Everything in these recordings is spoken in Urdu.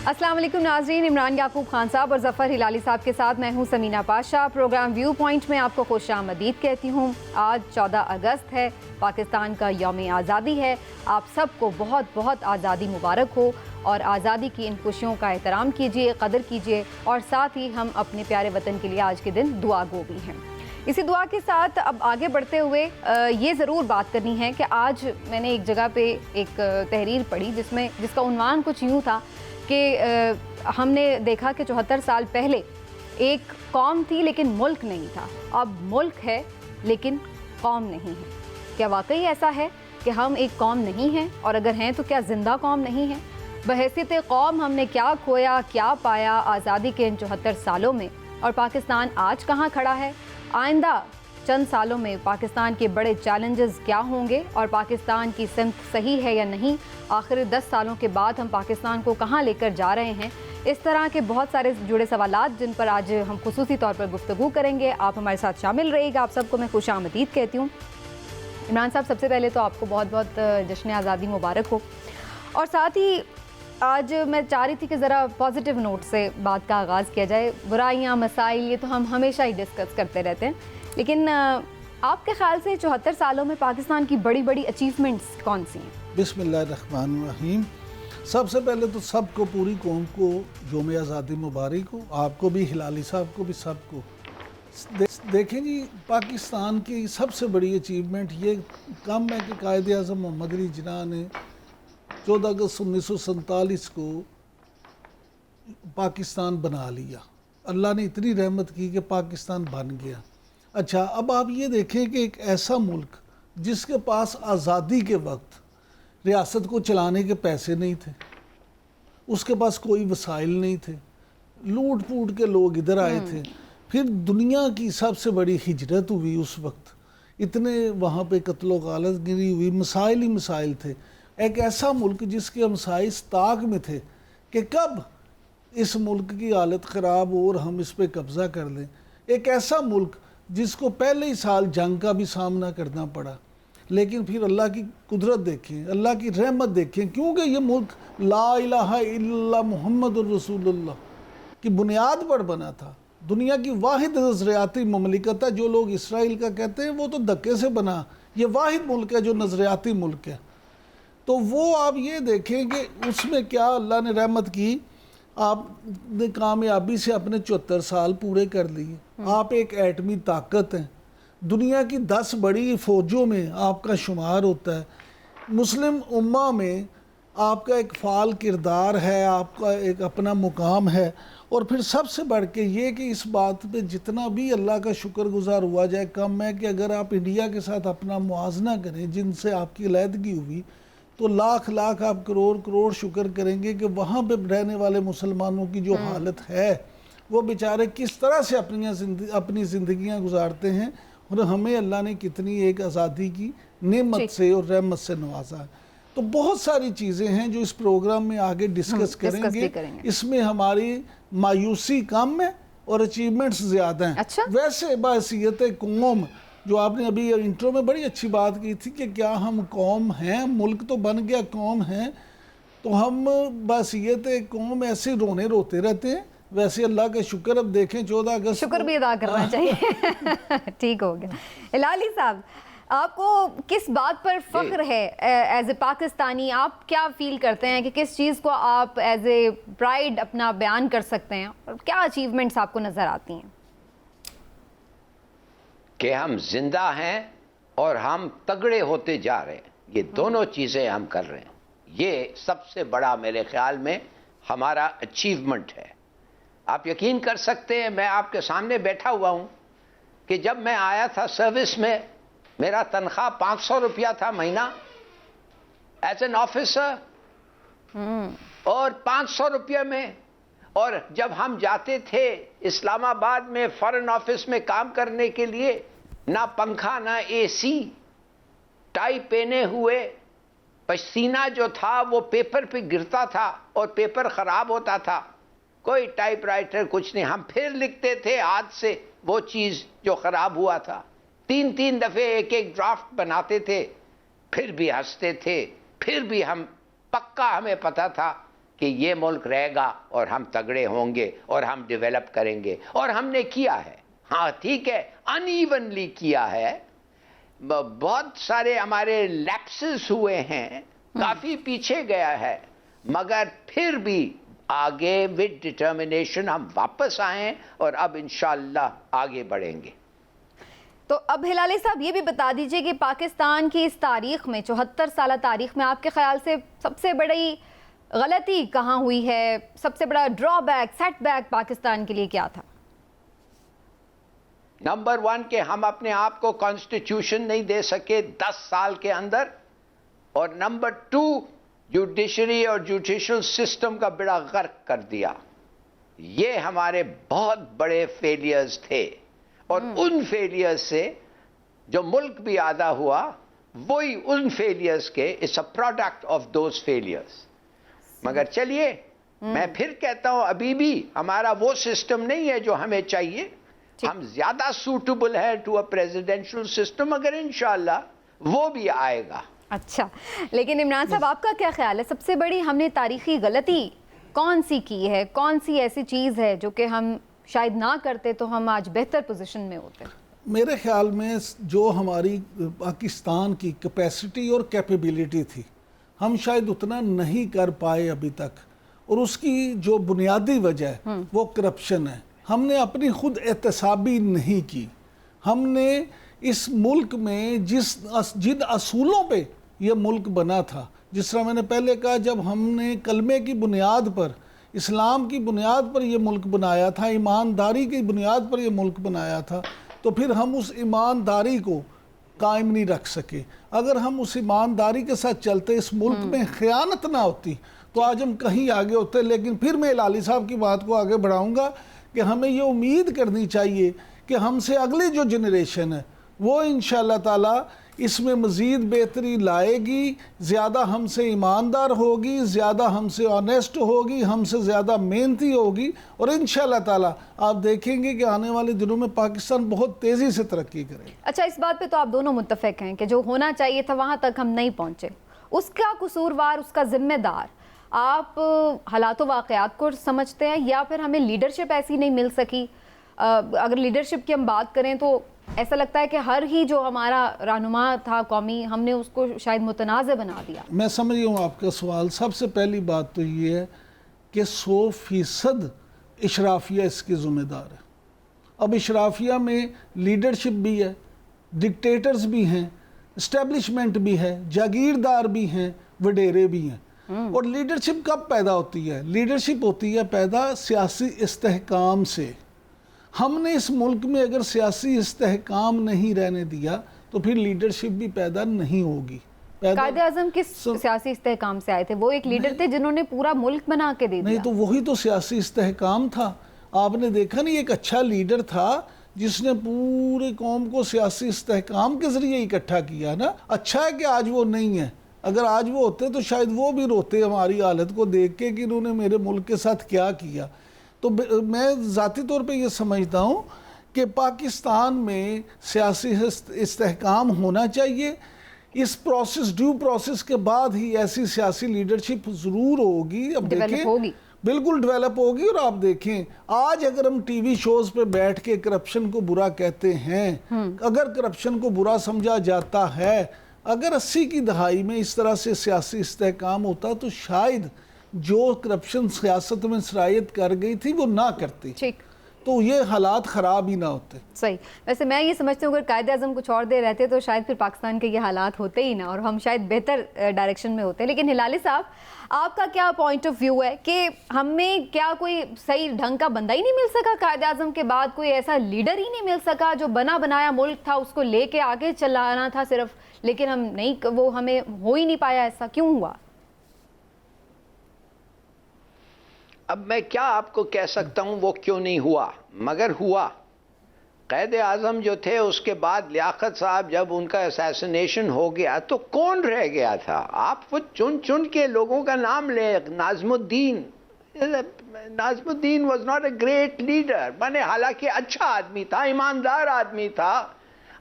السلام علیکم ناظرین، عمران یعقوب خان صاحب اور ظفر ہلالی صاحب کے ساتھ میں ہوں Samina Pasha. Programme view point میں آپ کو خوش آمدید کہتی ہوں۔ آج 14 اگست ہے، پاکستان کا یوم آزادی ہے۔ آپ سب کو بہت بہت آزادی مبارک ہو، اور آزادی کی ان خوشیوں کا احترام کیجیے، قدر کیجیے، اور ساتھ ہی ہم اپنے پیارے وطن کے لیے آج کے دن دعا گو بھی ہیں۔ اسی دعا کے ساتھ اب آگے بڑھتے ہوئے یہ ضرور بات کرنی ہے کہ آج میں نے ایک جگہ پہ ایک تحریر پڑھی جس کا عنوان کچھ یوں تھا کہ ہم نے دیکھا کہ 74 سال پہلے ایک قوم تھی لیکن ملک نہیں تھا، اب ملک ہے لیکن قوم نہیں ہے۔ کیا واقعی ایسا ہے کہ ہم ایک قوم نہیں ہیں؟ اور اگر ہیں تو کیا زندہ قوم نہیں ہے؟ بحیثیت قوم ہم نے کیا کھویا، کیا پایا آزادی کے ان 74 سالوں میں، اور پاکستان آج کہاں کھڑا ہے؟ آئندہ چند سالوں میں پاکستان کے بڑے چیلنجز کیا ہوں گے، اور پاکستان کی سمت صحیح ہے یا نہیں؟ آخر 10 سالوں کے بعد ہم پاکستان کو کہاں لے کر جا رہے ہیں؟ اس طرح کے بہت سارے جڑے سوالات جن پر آج ہم خصوصی طور پر گفتگو کریں گے۔ آپ ہمارے ساتھ شامل رہیے گا۔ آپ سب کو میں خوش آمدید کہتی ہوں۔ عمران صاحب، سب سے پہلے تو آپ کو بہت بہت جشن آزادی مبارک ہو، اور ساتھ ہی آج میں چاہ رہی تھی کہ ذرا پازیٹیو نوٹ سے بات کا آغاز کیا جائے۔ برائیاں، مسائل، یہ تو ہم ہمیشہ ہی ڈسکس کرتے رہتے ہیں، لیکن آپ کے خیال سے 74 سالوں میں پاکستان کی بڑی بڑی اچیومنٹس کون سی ہیں؟ بسم اللہ الرحمن الرحیم۔ سب سے پہلے تو سب کو، پوری قوم کو یوم آزادی مبارک ہو، آپ کو بھی، ہلالی صاحب کو بھی، سب کو۔ دیکھیں جی، پاکستان کی سب سے بڑی اچیومنٹ یہ کم ہے کہ قائد اعظم محمد علی جناح نے 14 اگست 1947 کو پاکستان بنا لیا۔ اللہ نے اتنی رحمت کی کہ پاکستان بن گیا۔ اچھا، اب آپ یہ دیکھیں کہ ایک ایسا ملک جس کے پاس آزادی کے وقت ریاست کو چلانے کے پیسے نہیں تھے، اس کے پاس کوئی وسائل نہیں تھے، لوٹ پوٹ کے لوگ ادھر آئے تھے، پھر دنیا کی سب سے بڑی ہجرت ہوئی اس وقت، اتنے وہاں پہ قتل و غارت گری ہوئی، مسائل ہی مسائل تھے۔ ایک ایسا ملک جس کے مسائل طاق میں تھے کہ کب اس ملک کی حالت خراب ہو اور ہم اس پہ قبضہ کر لیں۔ ایک ایسا ملک جس کو پہلے ہی سال جنگ کا بھی سامنا کرنا پڑا، لیکن پھر اللہ کی قدرت دیکھیں، اللہ کی رحمت دیکھیں، کیونکہ یہ ملک لا الہ الا اللہ محمد الرسول اللہ کی بنیاد پر بنا تھا۔ دنیا کی واحد نظریاتی مملکت ہے۔ جو لوگ اسرائیل کا کہتے ہیں وہ تو دھکے سے بنا، یہ واحد ملک ہے جو نظریاتی ملک ہے۔ تو وہ آپ یہ دیکھیں کہ اس میں کیا اللہ نے رحمت کی، آپ نے کامیابی سے اپنے 74 سال پورے کر لیے۔ آپ ایک ایٹمی طاقت ہیں، دنیا کی 10 بڑی فوجوں میں آپ کا شمار ہوتا ہے، مسلم امہ میں آپ کا ایک فعال کردار ہے، آپ کا ایک اپنا مقام ہے۔ اور پھر سب سے بڑھ کے یہ کہ اس بات پہ جتنا بھی اللہ کا شکر گزار ہوا جائے کم ہے کہ اگر آپ انڈیا کے ساتھ اپنا موازنہ کریں جن سے آپ کی علیحدگی ہوئی، تو لاکھ لاکھ آپ کروڑ کروڑ شکر کریں گے کہ وہاں پہ رہنے والے مسلمانوں کی جو حالت ہے، وہ بیچارے کس طرح سے اپنی زندگیاں گزارتے ہیں، اور ہمیں اللہ نے کتنی ایک آزادی کی نعمت سے اور رحمت سے نوازا ہے۔ تو بہت ساری چیزیں ہیں جو اس پروگرام میں آگے ڈسکس کریں گے۔ اس میں ہماری مایوسی کم ہے اور اچیومنٹس زیادہ ہیں۔ ویسے بحیثیت قوم، جو آپ نے ابھی انٹرو میں بڑی اچھی بات کی تھی کہ کیا ہم قوم ہیں، ملک تو بن گیا، قوم ہیں، تو ہم بحیثیت قوم ایسے رونے روتے رہتے ہیں۔ ویسے اللہ کا شکر، اب دیکھیں 14 اگست شکر بھی ادا کرنا چاہیے۔ ٹھیک ہو گیا۔ ہلالی صاحب، آپ کو کس بات پر فخر ہے ایز اے پاکستانی؟ آپ کیا فیل کرتے ہیں کہ کس چیز کو آپ ایز اے پرائیڈ اپنا بیان کر سکتے ہیں، اور کیا اچیومنٹس آپ کو نظر آتی ہیں؟ کہ ہم زندہ ہیں اور ہم تگڑے ہوتے جا رہے ہیں، یہ دونوں چیزیں ہم کر رہے ہیں۔ یہ سب سے بڑا میرے خیال میں ہمارا اچیومنٹ ہے۔ آپ یقین کر سکتے ہیں، میں آپ کے سامنے بیٹھا ہوا ہوں کہ جب میں آیا تھا سروس میں، میرا تنخواہ 500 روپیہ تھا مہینہ ایز این آفیسر، اور 500 روپیہ میں، اور جب ہم جاتے تھے اسلام آباد میں فارن آفس میں کام کرنے کے لیے، نہ پنکھا نہ اے سی، ٹائی پہنے ہوئے، پسینہ جو تھا وہ پیپر پہ گرتا تھا اور پیپر خراب ہوتا تھا، کوئی ٹائپ رائٹر کچھ نہیں، ہم پھر لکھتے تھے ہاتھ سے وہ چیز جو خراب ہوا تھا، 3 دفعے ایک ڈرافٹ بناتے تھے، پھر بھی ہنستے تھے، پھر بھی ہم پکا ہمیں پتا تھا کہ یہ ملک رہے گا اور ہم تگڑے ہوں گے اور ہم ڈیولپ کریں گے, اور ہم نے کیا ہے. ہاں ٹھیک ہے, ان ایونلی کیا ہے, بہت سارے ہمارے لیپسز ہوئے ہیں, کافی پیچھے گیا ہے, مگر پھر بھی آگے ود ڈٹرمنیشن ہم واپس آئیں اور اب انشاءاللہ آگے بڑھیں گے. تو اب ہلالی صاحب یہ بھی بتا دیجئے کہ پاکستان کی اس تاریخ میں 74 سالہ تاریخ میں آپ کے خیال سے سب سے بڑی غلطی کہاں ہوئی ہے, سب سے بڑا ڈرا بیک, سیٹ بیک پاکستان کے لیے کیا تھا؟ نمبر 1 کہ ہم اپنے آپ کو کانسٹیٹیوشن نہیں دے سکے 10 سال کے اندر, اور نمبر 2 جوڈیشری اور جوڈیشل سسٹم کا بیڑا غرق کر دیا. یہ ہمارے بہت بڑے فیلیئرز تھے, اور ان فیلیئرز سے جو ملک بھی آدھا ہوا وہی ان فیلیئرز کے it's a product of those failures. مگر چلیے میں پھر کہتا ہوں ابھی بھی ہمارا وہ سسٹم نہیں ہے جو ہمیں چاہیے. ہم زیادہ سوٹیبل ہے ٹو اے پریزیڈنشل سسٹم, مگر انشاءاللہ وہ بھی آئے گا. اچھا, لیکن عمران صاحب آپ کا کیا خیال ہے, سب سے بڑی ہم نے تاریخی غلطی کون سی کی ہے, کون سی ایسی چیز ہے جو کہ ہم شاید نہ کرتے تو ہم آج بہتر پوزیشن میں ہوتے؟ میرے خیال میں جو ہماری پاکستان کی کیپیسٹی اور کیپیبلٹی تھی ہم شاید اتنا نہیں کر پائے ابھی تک, اور اس کی جو بنیادی وجہ ہے وہ کرپشن ہے. ہم نے اپنی خود احتسابی نہیں کی. ہم نے اس ملک میں جن اصولوں پہ یہ ملک بنا تھا, جس طرح میں نے پہلے کہا, جب ہم نے کلمے کی بنیاد پر, اسلام کی بنیاد پر یہ ملک بنایا تھا, ایمانداری کی بنیاد پر یہ ملک بنایا تھا, تو پھر ہم اس ایمانداری کو قائم نہیں رکھ سکے. اگر ہم اس ایمانداری کے ساتھ چلتے, اس ملک میں خیانت نہ ہوتی, تو آج ہم کہیں آگے ہوتے. لیکن پھر میں ہلالی صاحب کی بات کو آگے بڑھاؤں گا کہ ہمیں یہ امید کرنی چاہیے کہ ہم سے اگلی جو جنریشن ہے وہ انشاءاللہ تعالی اس میں مزید بہتری لائے گی, زیادہ ہم سے ایماندار ہوگی, زیادہ ہم سے آنیسٹ ہوگی, ہم سے زیادہ محنتی ہوگی, اور انشاءاللہ تعالی آپ دیکھیں گے کہ آنے والے دنوں میں پاکستان بہت تیزی سے ترقی کرے. اچھا, اس بات پہ تو آپ دونوں متفق ہیں کہ جو ہونا چاہیے تھا وہاں تک ہم نہیں پہنچے. اس کا قصوروار, اس کا ذمہ دار آپ حالات و واقعات کو سمجھتے ہیں, یا پھر ہمیں لیڈرشپ ایسی نہیں مل سکی؟ اگر لیڈرشپ کی ہم بات کریں تو ایسا لگتا ہے کہ ہر ہی جو ہمارا رہنما تھا قومی, ہم نے اس کو شاید متنازع بنا دیا. میں سمجھ رہی ہوں آپ کا سوال. سب سے پہلی بات تو یہ ہے کہ 100% اشرافیہ اس کی ذمہ دار ہے. اب اشرافیہ میں لیڈرشپ بھی ہے, ڈکٹیٹرز بھی ہیں, اسٹیبلشمنٹ بھی ہے, جاگیردار بھی ہیں, وڈیرے بھی ہیں. اور لیڈرشپ کب پیدا ہوتی ہے؟ لیڈرشپ ہوتی ہے پیدا سیاسی استحکام سے. ہم نے اس ملک میں اگر سیاسی استحکام نہیں رہنے دیا تو پھر لیڈرشپ بھی پیدا نہیں ہوگی. قائد اعظم کس سیاسی استحکام سے آئے تھے؟ وہ ایک لیڈر تھے جنہوں نے پورا ملک بنا کے دے دیا. نہیں تو وہی تو سیاسی استحکام تھا. آپ نے دیکھا نہیں, ایک اچھا لیڈر تھا جس نے پورے قوم کو سیاسی استحکام کے ذریعے اکٹھا کیا نا. اچھا ہے کہ آج وہ نہیں ہے. اگر آج وہ ہوتے تو شاید وہ بھی روتے ہماری حالت کو دیکھ کے کہ انہوں نے میرے ملک کے ساتھ کیا کیا. تو میں ذاتی طور پہ یہ سمجھتا ہوں کہ پاکستان میں سیاسی استحکام ہونا چاہیے. اس پروسیس, ڈیو پروسیس کے بعد ہی ایسی سیاسی لیڈرشپ ضرور ہوگی. اب دیکھیں بالکل ڈیولپ ہوگی. اور آپ دیکھیں آج اگر ہم ٹی وی شوز پہ بیٹھ کے کرپشن کو برا کہتے ہیں, اگر کرپشن کو برا سمجھا جاتا ہے, اگر 80 کی دہائی میں اس طرح سے سیاسی استحکام ہوتا تو شاید جو کرپشن سیاست میں سرایت کر گئی تھی وہ نہ کرتی, تو یہ حالات خراب ہی نہ ہوتے. صحیح. ویسے میں یہ سمجھتی ہوں اگر قائد اعظم کچھ اور دے رہتے تو شاید پھر پاکستان کے یہ حالات ہوتے ہی نہ, اور ہم شاید بہتر ڈائریکشن میں ہوتے. لیکن ہلالی صاحب, آپ کا کیا پوائنٹ آف ویو ہے کہ ہمیں کیا کوئی صحیح ڈھنگ کا بندہ ہی نہیں مل سکا؟ قائد اعظم کے بعد کوئی ایسا لیڈر ہی نہیں مل سکا جو بنا بنایا ملک تھا اس کو لے کے آگے چلانا تھا صرف, لیکن ہم نہیں, وہ ہمیں ہو ہی نہیں پایا. ایسا کیوں ہوا؟ اب میں کیا آپ کو کہہ سکتا ہوں وہ کیوں نہیں ہوا, مگر ہوا. قائد اعظم جو تھے اس کے بعد لیاقت صاحب جب ان کا اسیسنیشن ہو گیا تو کون رہ گیا تھا؟ آپ وہ چن چن کے لوگوں کا نام لیں. ناظم الدین was not a great leader. میں نے حالانکہ اچھا آدمی تھا, ایماندار آدمی تھا,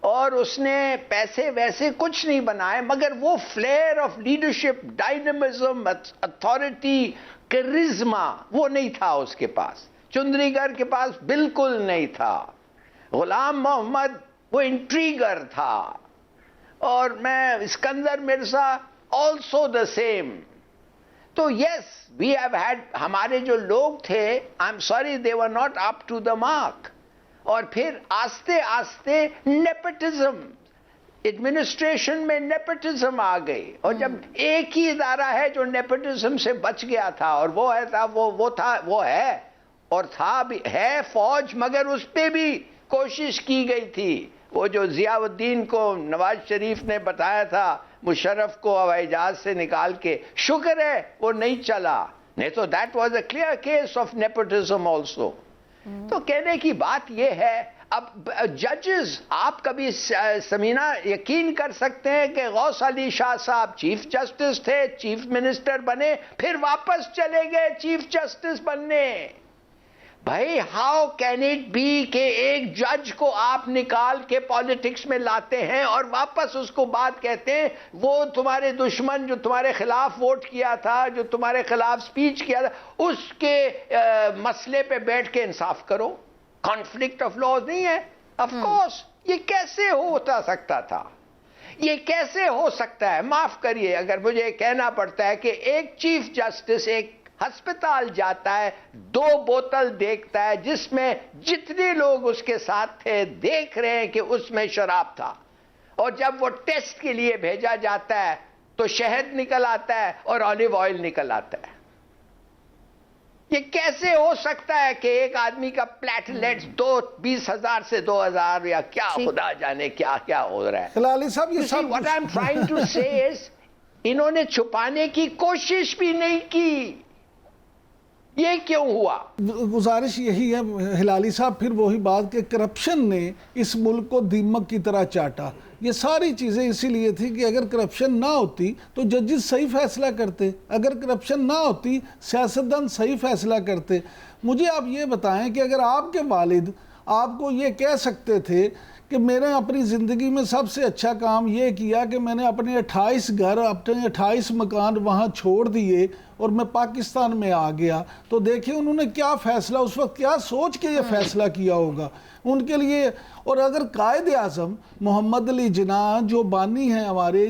اور اس نے پیسے ویسے کچھ نہیں بنائے, مگر وہ فلیئر of leadership, dynamism, authority, charisma وہ نہیں تھا اس کے پاس، چندریگر کے پاس بالکل نہیں تھا، غلام محمد وہ انٹریگر تھا، اور میں Iskander Mirza also the same. تو یس وی ہیو ہیڈ، ہمارے جو لوگ تھے I am sorry they were not up to the mark. اور پھر آستے آستے نیپوٹزم، ایڈمنسٹریشن میں نیپوٹزم آ گئی، اور جب ایک ہی ادارہ ہے جو نیپوٹزم سے بچ گیا تھا، اور وہ ہے تھا وہ ہے اور تھا بھی ہے فوج، مگر اس پہ بھی کوشش کی گئی تھی. وہ جو ضیاء الدین کو نواز شریف نے بتایا تھا مشرف کو ہوائی جہاز سے نکال کے، شکر ہے وہ نہیں چلا، نہیں تو that was a clear case of nepotism also. تو کہنے کی بات یہ ہے، اب ججز، آپ کبھی سمینہ یقین کر سکتے ہیں کہ غوث علی شاہ صاحب چیف جسٹس تھے، چیف منسٹر بنے، پھر واپس چلے گئے چیف جسٹس بننے. بھائی ہاؤ کین اٹ بی کہ ایک جج کو آپ نکال کے پالیٹکس میں لاتے ہیں اور واپس اس کو بات کہتے ہیں وہ تمہارے دشمن جو تمہارے خلاف ووٹ کیا تھا، جو تمہارے خلاف سپیچ کیا تھا، اس کے مسئلے پہ بیٹھ کے انصاف کرو. کانفلکٹ آف لاز نہیں ہے. آف کورس یہ کیسے ہوتا سکتا تھا، یہ کیسے ہو سکتا ہے؟ معاف کریے اگر مجھے کہنا پڑتا ہے کہ ایک چیف جسٹس ایک ہسپتال جاتا ہے، 2 بوتل دیکھتا ہے جس میں جتنے لوگ اس کے ساتھ تھے دیکھ رہے ہیں کہ اس میں شراب تھا، اور جب وہ ٹیسٹ کے لیے بھیجا جاتا ہے تو شہد نکل آتا ہے اور آلیو آئل نکل آتا ہے. یہ کیسے ہو سکتا ہے کہ ایک آدمی کا پلیٹلیٹس 20,000 سے 2,000 یا کیا خدا جانے کیا کیا ہو رہا ہے. ہلالی صاحب یہ سب what I'm trying to say is انہوں نے چھپانے کی کوشش بھی نہیں کی. یہ کیوں ہوا؟ گزارش یہی ہے ہلالی صاحب، پھر وہی بات کہ کرپشن نے اس ملک کو دیمک کی طرح چاٹا. یہ ساری چیزیں اسی لیے تھی کہ اگر کرپشن نہ ہوتی تو ججز صحیح فیصلہ کرتے، اگر کرپشن نہ ہوتی سیاستدان صحیح فیصلہ کرتے. مجھے آپ یہ بتائیں کہ اگر آپ کے والد آپ کو یہ کہہ سکتے تھے کہ میں نے اپنی زندگی میں سب سے اچھا کام یہ کیا کہ میں نے اپنے 28 گھر، اپنے 28 مکان وہاں چھوڑ دیے اور میں پاکستان میں آ گیا، تو دیکھیں انہوں نے کیا فیصلہ، اس وقت کیا سوچ کے یہ فیصلہ کیا ہوگا ان کے لیے. اور اگر قائد اعظم محمد علی جناح جو بانی ہیں ہمارے،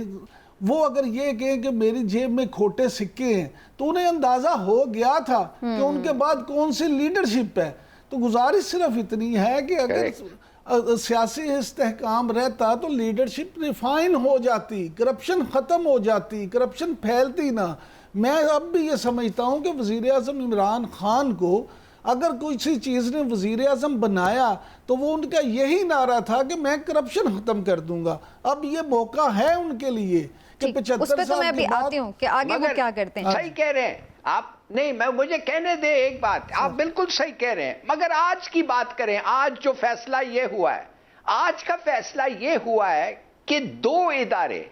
وہ اگر یہ کہیں کہ میری جیب میں کھوٹے سکے ہیں، تو انہیں اندازہ ہو گیا تھا کہ ان کے بعد کون سی لیڈرشپ ہے. تو گزارش صرف اتنی ہے کہ اگر سیاسی استحکام رہتا تو لیڈرشپ ریفائن ہو جاتی، کرپشن ختم ہو جاتی، کرپشن پھیلتی نہ. میں اب بھی یہ سمجھتا ہوں کہ وزیر اعظم عمران خان کو اگر کسی چیز نے وزیر اعظم بنایا تو وہ ان کا یہی نعرہ تھا کہ میں کرپشن ختم کر دوں گا. اب یہ موقع ہے ان کے لیے کہ 75 سال میں بھی آتی ہوں کہ آگے وہ کیا کرتے ہیں. صحیح کہہ رہے ہیں آپ. نہیں مجھے کہنے دیں ایک بات، آپ بالکل صحیح کہہ رہے ہیں، مگر آج کی بات کریں. آج جو فیصلہ یہ ہوا ہے، آج کا فیصلہ یہ ہوا ہے کہ 2 ادارے،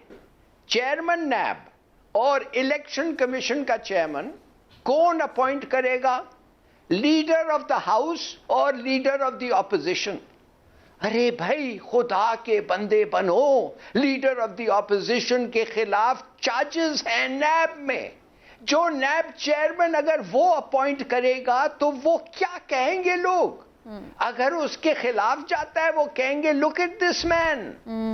چیئرمین نیب اور الیکشن کمیشن کا چیئرمین کون اپوائنٹ کرے گا؟ لیڈر آف دا ہاؤس اور لیڈر آف دی اپوزیشن. ارے بھائی خدا کے بندے بنو، لیڈر آف دی اپوزیشن کے خلاف چارجز ہیں نیب میں. جو نیب چیئرمین اگر وہ اپوائنٹ کرے گا تو وہ کیا کہیں گے لوگ؟ اگر اس کے خلاف جاتا ہے وہ کہیں گے لک ایٹ دس مین،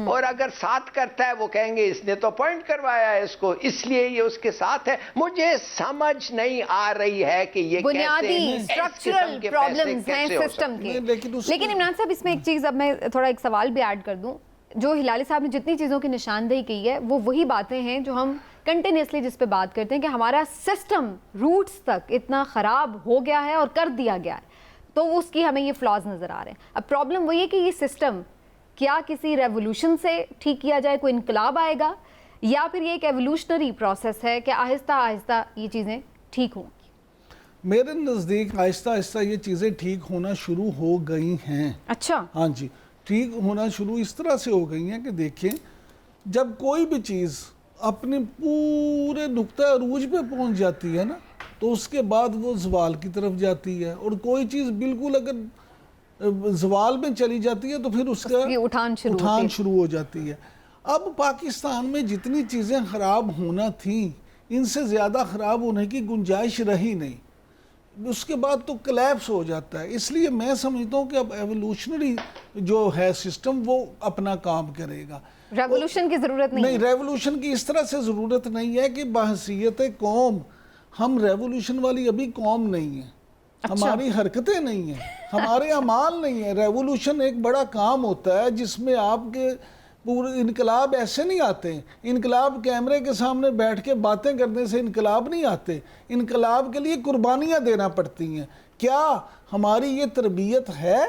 اور اگر ساتھ کرتا ہے وہ کہیں گے اس نے تو اپوائنٹ کروایا ہے اس کو، اس لیے یہ اس کے ساتھ ہے. مجھے سمجھ نہیں آ رہی ہے کہ یہ بنیادی اسٹرکچرل پرابلمز ہیں سسٹم کے. لیکن عمران صاحب اس میں ایک چیز، اب میں تھوڑا ایک سوال بھی ایڈ کر دوں. جو ہلالی صاحب نے جتنی چیزوں کی نشاندہی کی ہے وہ وہی باتیں ہیں جو ہم کنٹینیوسلی جس پہ بات کرتے ہیں کہ ہمارا سسٹم روٹس تک اتنا خراب ہو گیا ہے اور کر دیا گیا ہے، تو اس کی ہمیں یہ فلاز نظر آ رہے ہیں. اب پرابلم وہی ہے کہ یہ سسٹم کیا کسی ریولوشن سے ٹھیک کیا جائے، کوئی انقلاب آئے گا، یا پھر یہ ایک ایوولوشنری پروسیس ہے کہ آہستہ آہستہ یہ چیزیں ٹھیک ہوں گی؟ میرے نزدیک آہستہ آہستہ یہ چیزیں ٹھیک ہونا شروع ہو گئی ہیں. اچھا، ہاں جی، ٹھیک ہونا شروع اس طرح سے ہو گئی ہیں کہ دیکھیں جب کوئی بھی چیز اپنے پورے نقطہ عروج پہ پہنچ جاتی ہے نا تو اس کے بعد وہ زوال کی طرف جاتی ہے، اور کوئی چیز بالکل اگر زوال میں چلی جاتی ہے تو پھر اس کا اٹھان شروع ہو جاتی ہے. اب پاکستان میں جتنی چیزیں خراب ہونا تھیں ان سے زیادہ خراب ہونے کی گنجائش رہی نہیں، اس کے بعد تو کلیپس ہو جاتا ہے. اس لیے میں سمجھتا ہوں کہ اب ایوولوشنری جو ہے سسٹم وہ اپنا کام کرے گا. ریولوشن کی ضرورت نہیں. ریولوشن کی اس طرح سے ضرورت نہیں ہے کہ بحیثیت قوم ہم ریولوشن والی ابھی قوم نہیں ہے. ہماری حرکتیں نہیں ہیں، ہمارے اعمال نہیں ہیں. ریولوشن ایک بڑا کام ہوتا ہے جس میں آپ کے پورے انقلاب ایسے نہیں آتے ہیں. انقلاب کیمرے کے سامنے بیٹھ کے باتیں کرنے سے انقلاب نہیں آتے. انقلاب کے لیے قربانیاں دینا پڑتی ہیں. کیا ہماری یہ تربیت ہے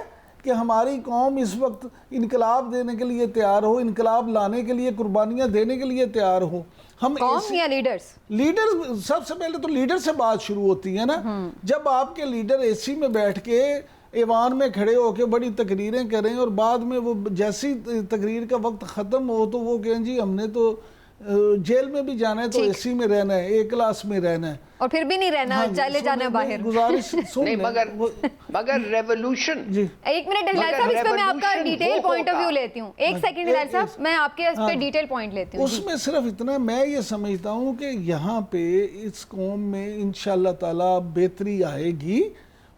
کہ ہماری قوم اس وقت انقلاب دینے کے لیے تیار ہو، انقلاب لانے کے لیے قربانیاں دینے کے لیے تیار ہو؟ ہم قوم یا لیڈرز؟ لیڈر سب سے پہلے تو لیڈر سے بات شروع ہوتی ہے نا. جب آپ کے لیڈر اے سی میں بیٹھ کے ایوان میں کھڑے ہو کے بڑی تقریریں کریں اور بعد میں وہ جیسی تقریر کا وقت ختم ہو تو وہ کہیں جی ہم نے تو جیل میں بھی جانا ہے تو اے سی میں رہنا ہے، ایک کلاس میں رہنا ہے، اور پھر بھی نہیں رہنا، چلے جانا ہے باہر. گزارش نہیں مگر ریولوشن. ایک منٹ ہلال صاحب، اس پہ میں آپ کا ڈیٹیل پوائنٹ آف ویو لیتی ہوں. ایک سیکنڈ ہلال صاحب، میں آپ کے اس پہ ڈیٹیل پوائنٹ لیتی ہوں. اس میں صرف اتنا میں یہ سمجھتا ہوں کہ یہاں پہ اس قوم میں انشاءاللہ تعالی بہتری آئے گی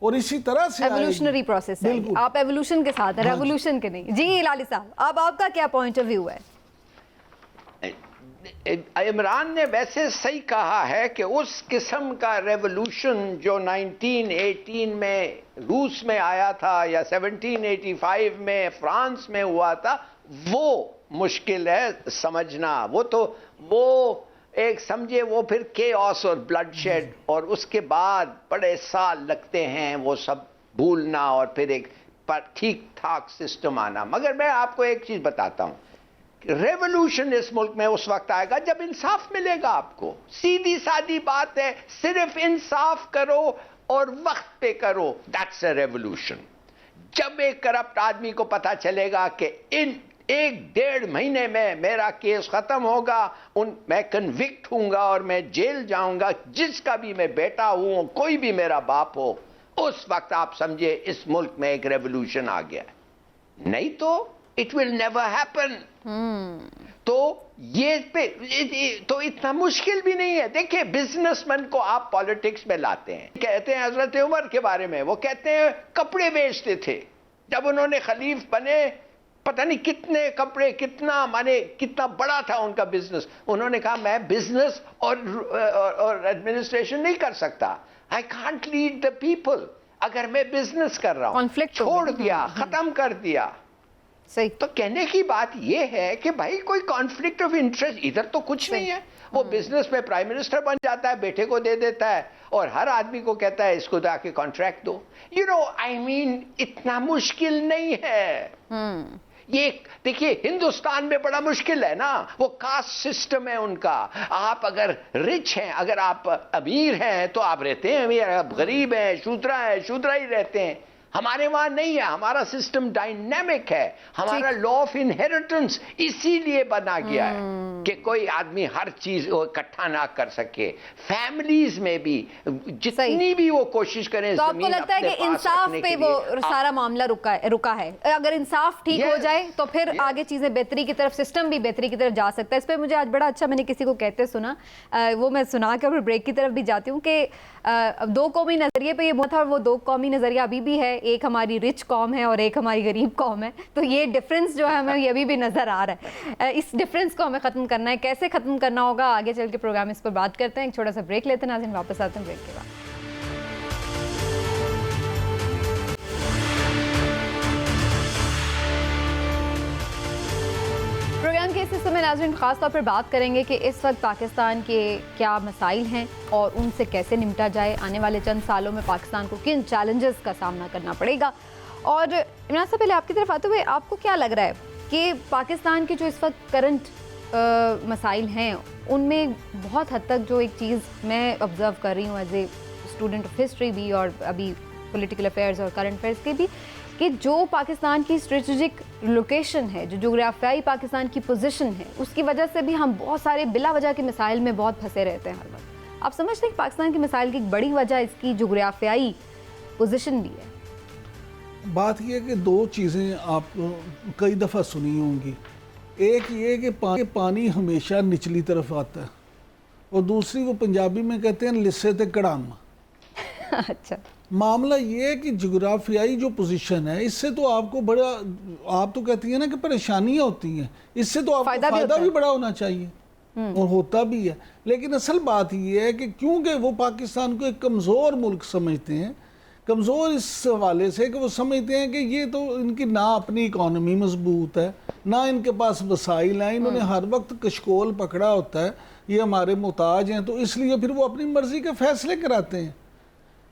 اور اسی طرح سے ایوولوشنری پروسیس ہے. آپ ایوولوشن کے ساتھ ہیں، ریولوشن کے نہیں. جی ہلالی صاحب، اب آپ کا کیا پوائنٹ آف ویو ہے؟ عمران نے ویسے صحیح کہا ہے کہ اس قسم کا ریولوشن جو 1918 میں روس میں آیا تھا یا 1785 میں فرانس میں ہوا تھا، وہ مشکل ہے سمجھنا. وہ ایک سمجھے وہ پھر کیوس اور بلڈ شیڈ، اور اس کے بعد بڑے سال لگتے ہیں وہ سب بھولنا اور پھر ایک ٹھیک ٹھاک سسٹم آنا. مگر میں آپ کو ایک چیز بتاتا ہوں، ریولوشن اس ملک میں اس وقت آئے گا جب انصاف ملے گا آپ کو. سیدھی سادی بات ہے، صرف انصاف کرو اور وقت پہ کرو، دیٹس اے ریولوشن. جب ایک کرپٹ آدمی کو پتا چلے گا کہ ان 1-1.5 مہینے میں میرا کیس ختم ہوگا، میں کنوکٹ ہوں گا اور میں جیل جاؤں گا، جس کا بھی میں بیٹا ہوں، کوئی بھی میرا باپ ہو، اس وقت آپ سمجھے اس ملک میں ایک ریولوشن آ گیا. نہیں تو it will never happen. تو یہ تو اتنا مشکل بھی نہیں ہے. دیکھیں بزنس مین کو آپ پالیٹکس میں لاتے ہیں، کہتے ہیں حضرت عمر کے بارے میں، وہ کہتے ہیں کپڑے بیچتے تھے. جب انہوں نے خلیف بنے، پتہ نہیں کتنے کپڑے، کتنا بڑا تھا ان کا بزنس. انہوں نے کہا میں بزنس اور ایڈمنسٹریشن نہیں کر سکتا. I can't lead the people. اگر میں بزنس کر رہا ہوں، چھوڑ دیا، ختم کر دیا. صحیح. تو کہنے کی بات یہ ہے کہ بھائی کوئی کانفلکٹ آف انٹرسٹ ادھر تو کچھ نہیں ہے. وہ بزنس میں پرائم منسٹر بن جاتا ہے، بیٹے کو دے دیتا ہے اور ہر آدمی کو کہتا ہے اس کو جا کے کانٹریکٹ دو. اتنا مشکل نہیں ہے. یہ دیکھیے ہندوستان میں بڑا مشکل ہے نا، وہ کاسٹ سسٹم ہے ان کا. آپ اگر رچ ہیں، اگر آپ امیر ہیں تو آپ رہتے ہیں امیر، آپ غریب ہیں، شودرا ہی رہتے ہیں. ہمارے وہاں نہیں ہے. ہمارا سسٹم ڈائنامک ہے. ہمارا لا آف انہیریٹنس اسی لیے بنا گیا ہے کہ کوئی آدمی ہر چیز اکٹھا نہ کر سکے. فیملیز میں بھی جتنی بھی وہ کوشش کریں، تو آپ کو لگتا ہے کہ انصاف پہ وہ سارا معاملہ رکا ہے؟ اگر انصاف ٹھیک ہو جائے تو پھر آگے چیزیں بہتری کی طرف، سسٹم بھی بہتری کی طرف جا سکتا ہے. اس پہ مجھے آج بڑا اچھا میں نے کسی کو کہتے سنا، وہ میں سنا کے پھر بریک کی طرف بھی جاتی ہوں، کہ دو قومی نظریے پہ یہ بہت تھا، اور وہ دو قومی نظریہ ابھی بھی ہے. ایک ہماری رچ قوم ہے اور ایک ہماری غریب قوم ہے. تو یہ ڈفرینس جو ہے ہمیں یہ ابھی بھی نظر آ رہا ہے. اس ڈفرینس کو ہمیں ختم کرنا ہے. کیسے ختم کرنا ہوگا آگے چل کے پروگرام اس پر بات کرتے ہیں. ایک چھوٹا سا بریک لیتے ہیں ناظرین، واپس آتے ہیں بریک کے بعد. پروگرام کے اس حصے میں ناظرین خاص طور پر بات کریں گے کہ اس وقت پاکستان کے کیا مسائل ہیں اور ان سے کیسے نمٹا جائے. آنے والے چند سالوں میں پاکستان کو کن چیلنجز کا سامنا کرنا پڑے گا. اور عمران صاحب، پہلے آپ کی طرف آتے ہوئے آپ کو کیا لگ رہا ہے کہ پاکستان کے جو اس وقت کرنٹ مسائل ہیں ان میں بہت حد تک جو ایک چیز میں آبزرو کر رہی ہوں as a student of history بھی اور ابھی پولیٹیکل افیئرز اور کرنٹ افیئرز کے بھی، کہ جو پاکستان کی اسٹریٹجک لوکیشن ہے، جو جغرافیائی پاکستان کی پوزیشن ہے، اس کی وجہ سے بھی ہم بہت سارے بلا وجہ کے مسائل میں بہت پھنسے رہتے ہیں ہر وقت. آپ سمجھتے ہیں کہ پاکستان کے مسائل کی ایک بڑی وجہ اس کی جغرافیائی پوزیشن بھی ہے؟ بات یہ ہے کہ دو چیزیں آپ کئی دفعہ سنی ہوں گی. ایک یہ کہ پانی ہمیشہ نچلی طرف آتا ہے اور دوسری وہ پنجابی میں کہتے ہیں لسے تے کڑام. اچھا معاملہ یہ ہے کہ جغرافیائی جو پوزیشن ہے اس سے تو آپ کو بڑا, آپ تو کہتی ہیں نا کہ پریشانیاں ہوتی ہیں, اس سے تو آپ کو فائدہ بھی بڑا ہونا چاہیے اور ہوتا بھی ہے. لیکن اصل بات یہ ہے کہ کیونکہ وہ پاکستان کو ایک کمزور ملک سمجھتے ہیں, کمزور اس حوالے سے کہ وہ سمجھتے ہیں کہ یہ تو ان کی نہ اپنی اکانومی مضبوط ہے, نہ ان کے پاس وسائل ہیں, انہوں نے ہر وقت کشکول پکڑا ہوتا ہے, یہ ہمارے محتاج ہیں, تو اس لیے پھر وہ اپنی مرضی کے فیصلے کراتے ہیں.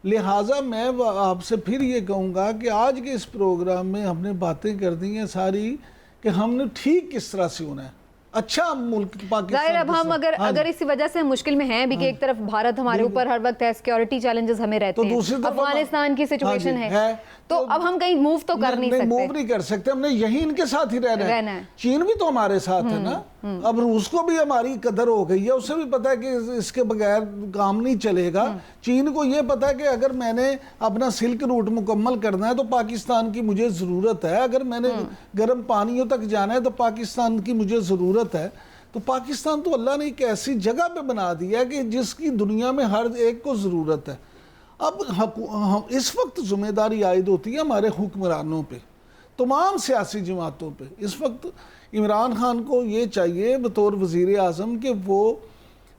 لہٰذا میں آپ سے پھر یہ کہوں گا کہ آج کے اس پروگرام میں ہم نے باتیں کر دی ہیں ساری کہ ہم نے ٹھیک کس طرح سے ہونا ہے, اچھا ملک پاکستان. ظاہر اب ہم اگر اسی وجہ سے مشکل میں ہیں بھی کہ ایک طرف بھارت ہمارے اوپر ہر وقت ہے, سیکیورٹی چیلنجز ہمیں رہتے ہیں, افغانستان کی سچویشن ہے, تو اب ہم کہیں موو تو کر نہیں سکتے, موو نہیں کر سکتے, ہم نے یہی ان کے ساتھ ہی رہنا ہے. چین بھی تو ہمارے ساتھ ہے نا, اب روس کو بھی ہماری قدر ہو گئی ہے, اسے بھی پتا ہے کہ اس کے بغیر کام نہیں چلے گا. چین کو یہ پتا ہے کہ اگر میں نے اپنا سلک روٹ مکمل کرنا ہے تو پاکستان کی مجھے ضرورت ہے, اگر میں نے گرم پانیوں تک جانا ہے تو پاکستان کی مجھے ضرورت ہے. تو پاکستان تو اللہ نے ایک ایسی جگہ پہ بنا دیا ہے کہ جس کی دنیا میں ہر ایک کو ضرورت ہے. اب اس وقت ذمہ داری عائد ہوتی ہے ہمارے حکمرانوں پہ, تمام سیاسی جماعتوں پہ. اس وقت عمران خان کو یہ چاہیے بطور وزیر اعظم کہ وہ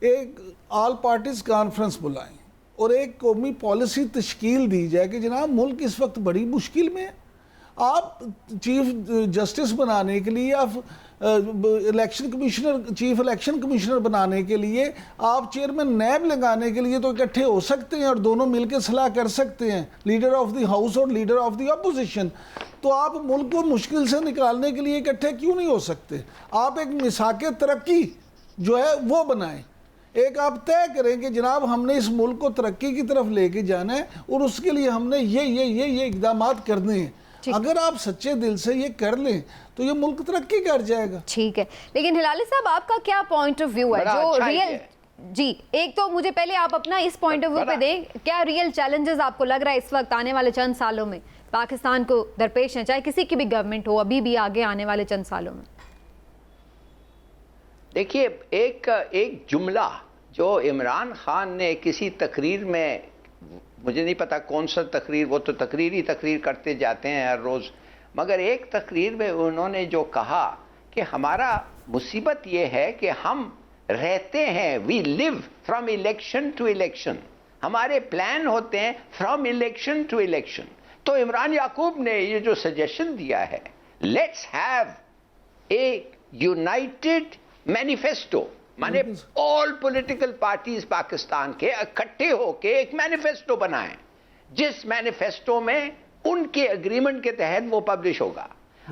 ایک آل پارٹیز کانفرنس بلائیں اور ایک قومی پالیسی تشکیل دی جائے کہ جناب ملک اس وقت بڑی مشکل میں ہے. آپ چیف جسٹس بنانے کے لیے, آپ election commissioner, chief election commissioner بنانے کے لیے, آپ چیئرمین نیب لگانے کے لیے تو اکٹھے ہو سکتے ہیں اور دونوں مل کے صلاح کر سکتے ہیں, لیڈر آف دی ہاؤس اور لیڈر آف دی اپوزیشن. تو آپ ملک کو مشکل سے نکالنے کے لیے اکٹھے کیوں نہیں ہو سکتے؟ آپ ایک مساق ترقی جو ہے وہ بنائیں, ایک آپ طے کریں کہ جناب ہم نے اس ملک کو ترقی کی طرف لے کے جانا ہے اور اس کے لیے ہم نے یہ اقدامات کرنے ہیں. اگر آپ سچے دل سے یہ کر لیں تو یہ ملک ترقی کر جائے گا. ٹھیک ہے, لیکن ہلالی صاحب آپ کا کیا پوائنٹ آف ویو ہے جو ریئل, جی ایک تو مجھے پہلے آپ اپنا اس پوائنٹ آف ویو پہ دیں, کیا ریئل چیلنجز آپ کو لگ رہا ہے اس وقت آنے والے چند سالوں میں پاکستان کو درپیش ہیں, چاہے کسی کی بھی گورنمنٹ ہو ابھی بھی آگے آنے والے چند سالوں میں؟ دیکھیے, ایک جملہ جو عمران خان نے کسی تقریر میں, مجھے نہیں پتا کون سا تقریر, وہ تو تقریر کرتے جاتے ہیں ہر روز, مگر ایک تقریر میں انہوں نے جو کہا کہ ہمارا مصیبت یہ ہے کہ ہم رہتے ہیں, وی لیو فرام الیکشن ٹو الیکشن, ہمارے پلان ہوتے ہیں فرام الیکشن ٹو الیکشن. تو عمران یعقوب نے یہ جو سجیشن دیا ہے, let's have a united manifesto, مانے آل پولیٹیکل پارٹیز پاکستان کے اکٹھے ہو کے ایک مینیفیسٹو بنائیں, جس مینیفیسٹو میں ان کے اگریمنٹ کے تحت وہ پبلش ہوگا.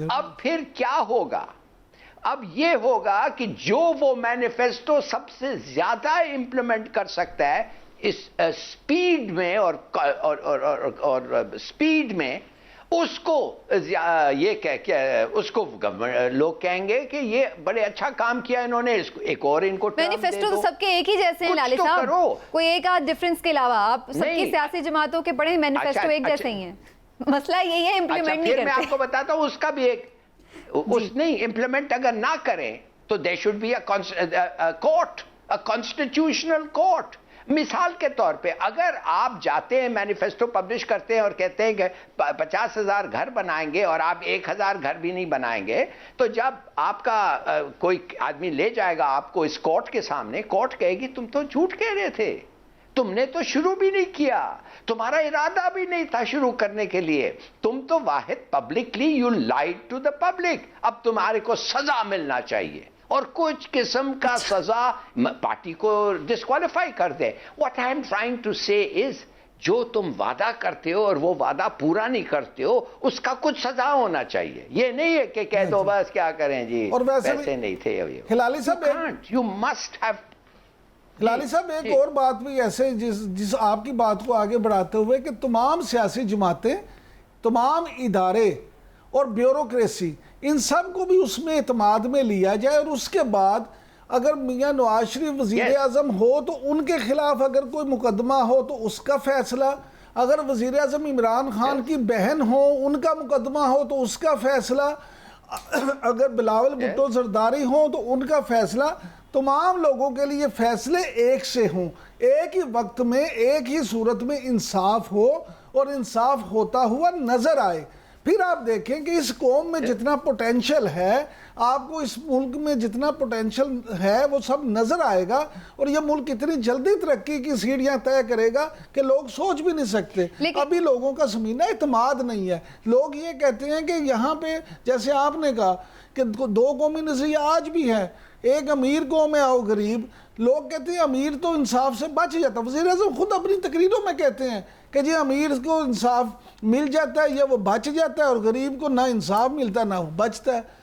اب پھر کیا ہوگا؟ اب یہ ہوگا کہ جو وہ مینیفیسٹو سب سے زیادہ امپلیمنٹ کر سکتا ہے اس سپیڈ میں اور سپیڈ میں, اس کو یہ اس کو لوگ کہیں گے کہ یہ بڑے اچھا کام کیا انہوں نے, اس کو ایک اور ان کو مینیفیسٹو تو سب کے ایک ہی جیسے ہیں لالی صاحب, کوئی ایک آدھ ڈفرنس کے علاوہ آپ سب کی سیاسی جماعتوں کے پڑھے مینیفیسٹو ایک جیسے ہی ہیں. مسئلہ یہی ہے امپلیمنٹ نہیں کرتے. میں آپ کو بتاتا ہوں اس کا بھی ایک, اس نہیں امپلیمنٹ اگر نہ کریں تو they should be a court, a constitutional court. مثال کے طور پہ اگر آپ جاتے ہیں مینیفیسٹو پبلش کرتے ہیں اور کہتے ہیں کہ 50,000 گھر بنائیں گے اور آپ 1,000 گھر بھی نہیں بنائیں گے, تو جب آپ کا کوئی آدمی لے جائے گا آپ کو اس کورٹ کے سامنے, کورٹ کہے گی تم تو جھوٹ کہہ رہے تھے, تم نے تو شروع بھی نہیں کیا, تمہارا ارادہ بھی نہیں تھا شروع کرنے کے لیے, تم تو واحد publicly you lied to the public. اب تمہارے کو سزا ملنا چاہیے اور کچھ قسم کا سزا پارٹی کو ڈسکوالیفائی کر دے. What I am trying to say is, جو تم وعدہ کرتے ہو اور وہ وعدہ پورا نہیں کرتے ہو اس کا کچھ سزا ہونا چاہیے. یہ نہیں ہے کہ کہہ دو بس کیا کریں جی اور ویسے نہیں تھے. ہلالی صاحب یو مسٹ ہیو, ہلالی صاحب ایک اور بات بھی ایسے جس آپ کی بات کو آگے بڑھاتے ہوئے کہ تمام سیاسی جماعتیں, تمام ادارے اور بیوروکریسی, ان سب کو بھی اس میں اعتماد میں لیا جائے, اور اس کے بعد اگر میاں نواز شریف وزیر اعظم ہو تو ان کے خلاف اگر کوئی مقدمہ ہو تو اس کا فیصلہ, اگر وزیر اعظم عمران خان کی بہن ہو ان کا مقدمہ ہو تو اس کا فیصلہ, اگر بلاول بھٹو زرداری ہوں تو ان کا فیصلہ. تمام لوگوں کے لیے فیصلے ایک سے ہوں، ایک ہی وقت میں ایک ہی صورت میں انصاف ہو اور انصاف ہوتا ہوا نظر آئے. پھر آپ دیکھیں کہ اس قوم میں جتنا پوٹینشل ہے، آپ کو اس ملک میں جتنا پوٹینشل ہے وہ سب نظر آئے گا، اور یہ ملک اتنی جلدی ترقی کی سیڑھیاں طے کرے گا کہ لوگ سوچ بھی نہیں سکتے. ابھی لوگوں کا زمینہ اعتماد نہیں ہے. لوگ یہ کہتے ہیں کہ یہاں پہ جیسے آپ نے کہا کہ دو قومی نظریہ آج بھی ہے، ایک امیر قوم ہے اور غریب. لوگ کہتے ہیں امیر تو انصاف سے بچ جاتا. وزیر اعظم خود اپنی تقریروں میں کہتے ہیں کہ جی امیر کو انصاف مل جاتا ہے یا وہ بچ جاتا ہے، اور غریب کو نہ انصاف ملتا نہ وہ بچتا ہے.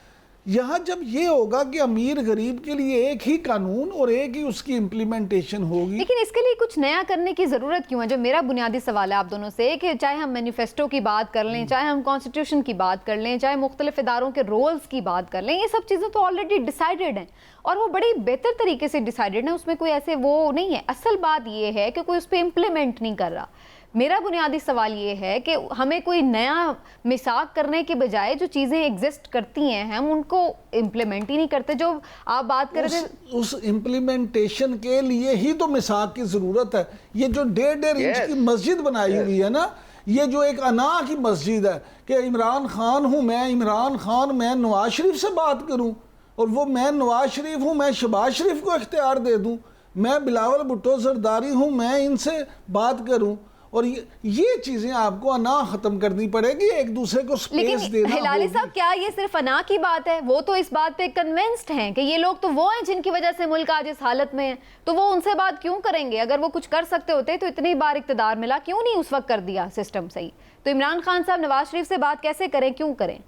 یہاں جب یہ ہوگا کہ امیر غریب کے لیے ایک ہی قانون اور ایک ہی اس کی امپلیمنٹیشن ہوگی. لیکن اس کے لیے کچھ نیا کرنے کی ضرورت کیوں ہے؟ جو میرا بنیادی سوال ہے آپ دونوں سے، کہ چاہے ہم مینیفیسٹو کی بات کر لیں، چاہے ہم کانسٹیٹیوشن کی بات کر لیں، چاہے مختلف اداروں کے رولز کی بات کر لیں، یہ سب چیزیں تو آلریڈی ڈیسائیڈڈ ہیں اور وہ بڑی بہتر طریقے سے ڈیسائیڈڈ ہیں، اس میں کوئی ایسے وہ نہیں ہے. اصل بات یہ ہے کہ کوئی اس پہ امپلیمنٹ نہیں کر رہا. میرا بنیادی سوال یہ ہے کہ ہمیں کوئی نیا میثاق کرنے کے بجائے جو چیزیں ایگزسٹ کرتی ہیں ہم ان کو امپلیمنٹ ہی نہیں کرتے. جو آپ بات کر رہے تھے اس امپلیمنٹیشن کے لیے ہی تو میثاق کی ضرورت ہے. یہ جو 1.5 انچ کی مسجد بنائی ہوئی ہے نا، یہ جو ایک انا کی مسجد ہے کہ عمران خان ہوں میں، عمران خان میں نواز شریف سے بات کروں، اور وہ میں نواز شریف ہوں میں شہباز شریف کو اختیار دے دوں، میں بلاول بھٹو زرداری ہوں میں ان سے بات کروں. اور یہ چیزیں آپ کو انا ختم کرنی پڑے گی، ایک دوسرے کو سپیس دینا ہوگی. ہلالی صاحب کیا یہ صرف انا کی بات ہے؟ وہ تو اس بات پہ کنونسڈ ہیں کہ یہ لوگ تو وہ ہیں جن کی وجہ سے ملک آج اس حالت میں ہے، تو وہ ان سے بات کیوں کریں گے؟ اگر وہ کچھ کر سکتے ہوتے تو اتنی بار اقتدار ملا، کیوں نہیں اس وقت کر دیا سسٹم صحیح؟ تو عمران خان صاحب نواز شریف سے بات کیسے کریں، کیوں کریں